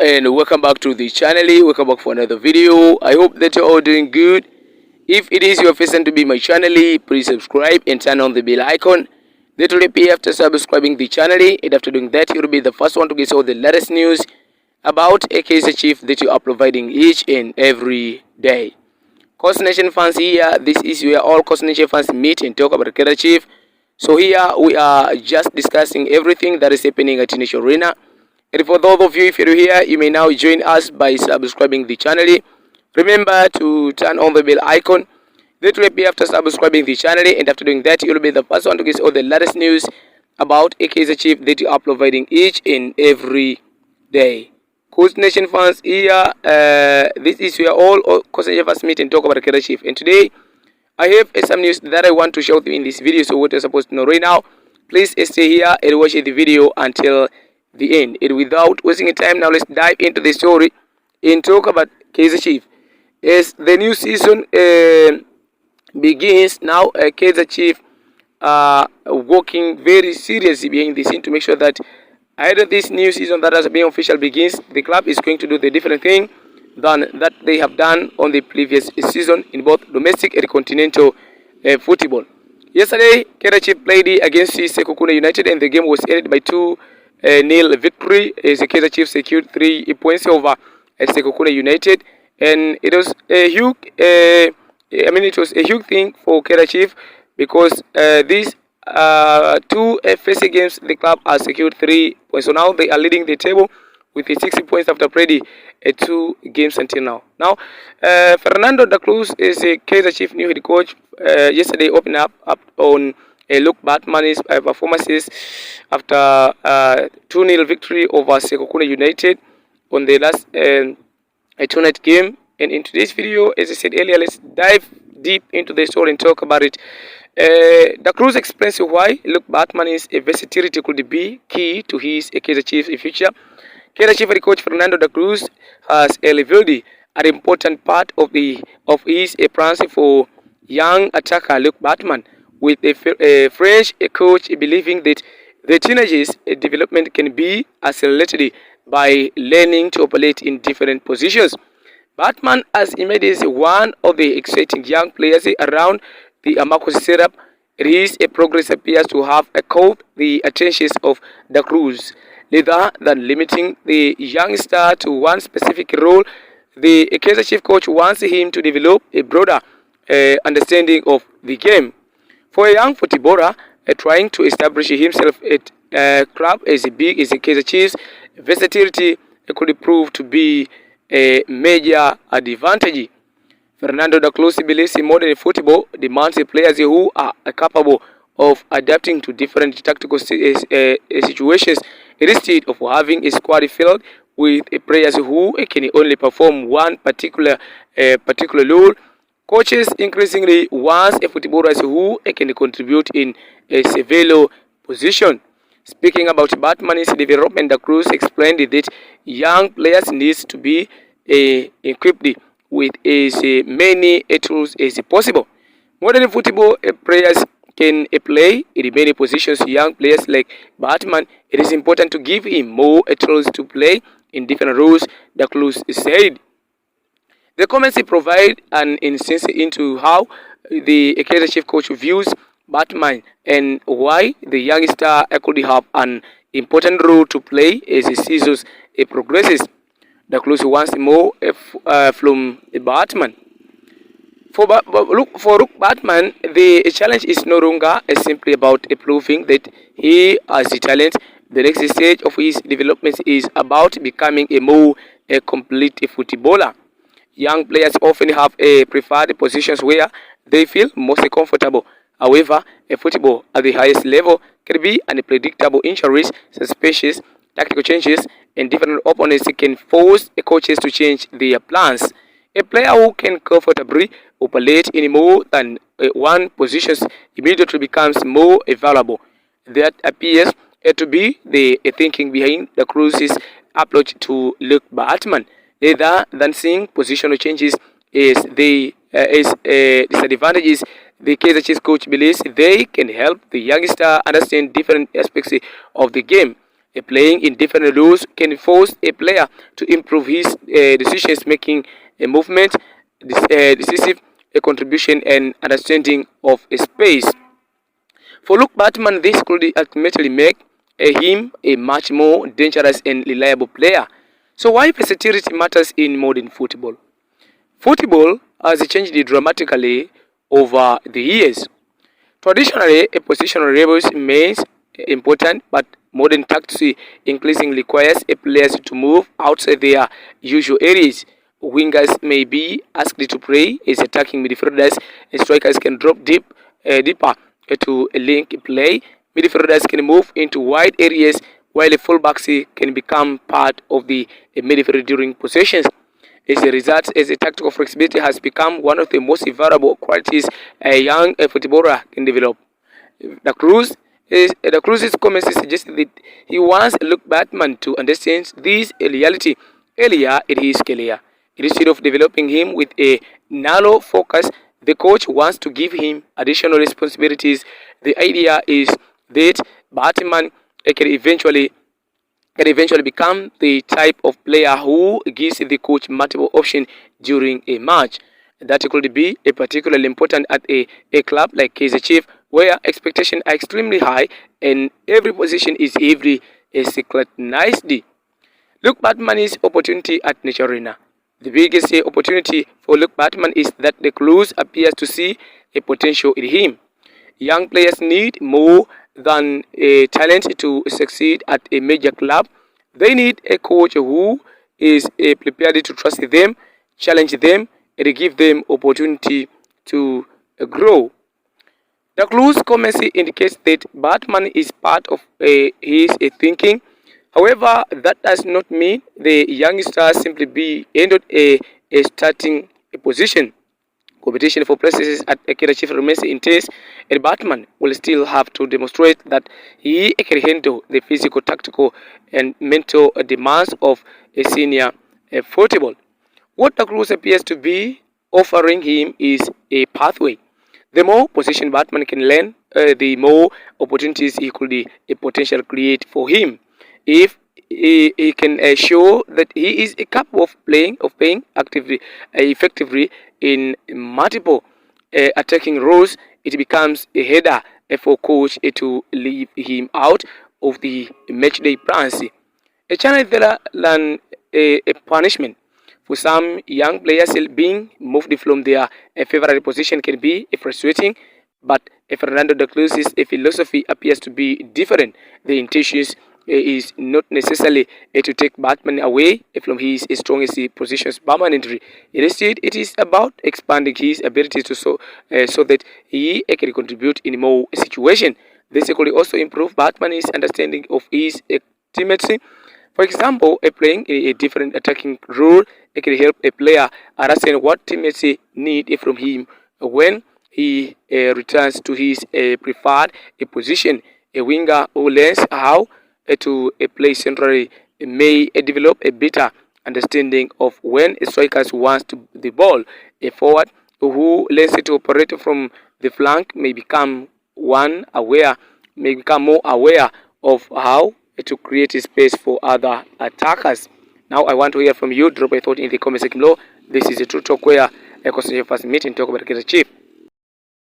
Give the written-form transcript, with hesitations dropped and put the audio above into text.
and welcome back to the channel. Welcome back for another video. I hope that you're all doing good. If it is your first time to be my channel, please subscribe and turn on the bell icon. That will be after subscribing the channel, and after doing that, you'll be the first one to get all the latest news about a Kaizer Chiefs that you are providing each and every day. Coast Nation fans, here this is where all Coast Nation fans meet and talk about Kaizer Chiefs. So here we are just discussing everything that is happening at Nation Arena. And for those of you, if you're here, you may now join us by subscribing the channel. Remember to turn on the bell icon. That will be after subscribing the channel, and after doing that, you'll be the first one to get all the latest news about a Kaizer Chiefs that you are providing each and every day. Coast Nation fans, here this is where all Coast Nation fans meet and talk about Kaizer Chiefs. And today, I have some news that I want to show you in this video. So what you're supposed to know right now, please stay here and watch the video until the end. And without wasting time, now let's dive into the story and talk about Kaizer Chiefs. As the new season begins now, Kaizer Chiefs are working very seriously behind the scene to make sure that either this new season that has been official begins, the club is going to do the different thing than that they have done on the previous season in both domestic and continental football. Yesterday, Kaizer Chiefs played against Sekhukhune United, and the game was ended by 2-0 victory as the Kaizer Chiefs secured 3 points over Sekhukhune United, and it was a huge, it was a huge thing for Kaizer Chiefs because these two first games the club has secured 3 points. So now they are leading the table with 60 points after playing 2 games until now. Now, Fernando da Cruz is a Kaizer Chiefs new head coach. Yesterday opened up on look Bman's performances after 2-0 victory over Sekhukhune United on the last two-night game. And in today's video, as I said earlier, let's dive deep into the story and talk about it. Da Cruz explains why Luke Bman's versatility could be key to his Kaizer Chiefs future. Kaizer Chiefs coach Fernando da Cruz has revealed an important part of his plans for young attacker Luke Bman, with a French coach believing that the teenagers' development can be accelerated by learning to operate in different positions. Bman has emerged one of the exciting young players around the Marcos setup. His progress appears to have caught the attention of Da Cruz. Rather than limiting the young star to one specific role, the Kaizer Chiefs coach wants him to develop a broader understanding of the game. For a young footballer trying to establish himself at a club as big as the Kaizer Chiefs, versatility could prove to be a major advantage. Fernando da Cruz believes in modern football demands players who are capable of adapting to different tactical situations instead of having a squad filled with players who can only perform one particular role. Coaches increasingly want footballers who can contribute in a several position. Speaking about Bman's development, Da Cruz explained that young players need to be equipped with as many tools as possible. Modern football players can play in many positions. Young players like Bman, it is important to give him more tools to play in different roles, Da Cruz said. The comments provide an insight into how the Kaizer Chiefs coach views Bman and why the young star could have an important role to play as the season progresses. Da Cruz wants more from Bman. For Luke Bman, the challenge is no longer simply about proving that he has the talent. The next stage of his development is about becoming a more complete footballer. Young players often have preferred positions where they feel most comfortable. However, a football at the highest level can be unpredictable. Injuries, suspicious tactical changes, and different opponents can force coaches to change their plans. A player who can comfortably operate in more than one position immediately becomes more valuable. That appears to be the thinking behind Da Cruz's approach to Luke Bman, rather than seeing positional changes as disadvantages. The Kaizer Chiefs coach believes they can help the youngster understand different aspects of the game. Playing in different roles can force a player to improve his decisions making, movement, decisive contribution, and understanding of space. For Luke Batman, this could ultimately make him a much more dangerous and reliable player. So why versatility matters in modern football? Football has changed dramatically over the years. Traditionally, a positional labels remains important, but modern tactics increasingly requires a players to move outside their usual areas. Wingers may be asked to play as attacking midfielders, and strikers can drop deeper to link play. Midfielders can move into wide areas, while the fullbacks can become part of the midfield during possessions. As a result, as a tactical flexibility has become one of the most valuable qualities a young footballer can develop. The Cruz's comments suggested that he wants Luke Batman to understand this reality earlier in his career. Instead of developing him with a narrow focus, the coach wants to give him additional responsibilities. The idea is that Batman can eventually become the type of player who gives the coach multiple options during a match. That could be a particularly important at a club like Kaizer Chiefs, where expectations are extremely high and every position is heavily scrutinized. Luke Batman's opportunity at Nature Arena. The biggest opportunity for Luke Batman is that the Blues appears to see a potential in him. Young players need more than a talent to succeed at a major club. They need a coach who is prepared to trust them, challenge them, and give them opportunity to grow. The clue's comments indicates that Batman is part of his thinking. However, that does not mean the youngster simply be ended a starting position. Competition for places at Kaizer Chiefs remains intense, and Batman will still have to demonstrate that he can handle the physical, tactical, and mental demands of a senior football. What the Cruz appears to be offering him is a pathway. The more position Batman can learn, the more opportunities he could potential create for him. If he can show that he is capable of playing actively, effectively in multiple attacking roles, it becomes a header for coach to leave him out of the matchday plans. A challenge rather than a punishment. For some young players, being moved from their favorite position can be frustrating, but Fernando de Cruz's philosophy appears to be different. The intentions is not necessarily to take Batman away from his strongest positions permanently. Instead, it is about expanding his ability to so that he can contribute in more situations. This could also improve Batman's understanding of his teammates. For example, playing in a different attacking role can help a player understand what teammates need from him when he returns to his preferred position. A winger who learns how to play centrally may develop a better understanding of when strikers want the ball. A forward who learns to operate from the flank may become more aware of how to create space for other attackers. Now I want to hear from you. Drop a thought in the comment section below. This is a true talk where I consider your first meeting talk about the Chief.